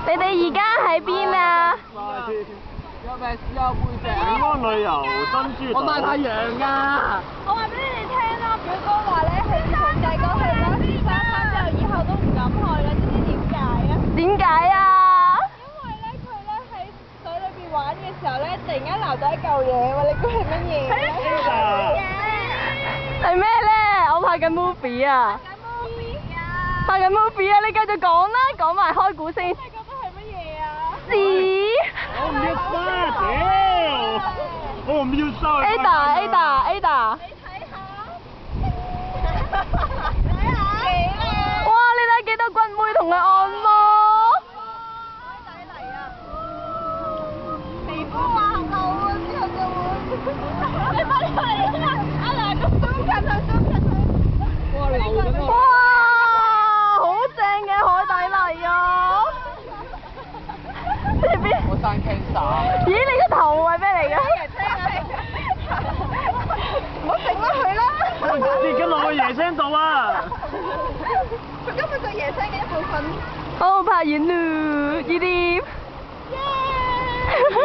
你哋而家喺邊啊？有咩試下背脊？平安旅遊珍珠島。我曬太陽㗎。我話俾你哋聽啦，表哥話咧，佢自從細個去咗呢沙灘之後，以後都唔敢去啦，知唔知點解啊？點解啊？因為咧，佢咧喺水裏邊玩嘅時候咧，突然間撈到一嚿嘢喎，你估係乜嘢？係咩咧？我拍緊 movie 啊！拍緊 movie 啊！你繼續講啦，講埋開估先。你覺得係乜嘢啊？屎！我唔要沙，屌！我唔要沙。Ada。你睇下。睇下。哇！你睇幾多骨妹同佢按摩？海底嚟啊！皮膚滑溜啊，之後就會。你快啲嚟啊！阿良咁鬆近佢，鬆近佢。哇！流緊喎。哇！好正嘅海底嚟啊！我生 cancer。咦？你個頭係咩嚟㗎？唔好整啦佢啦！跌緊落去椰青度啊！佢根本就係椰青嘅一部分。好，拍完啦，呢啲。耶！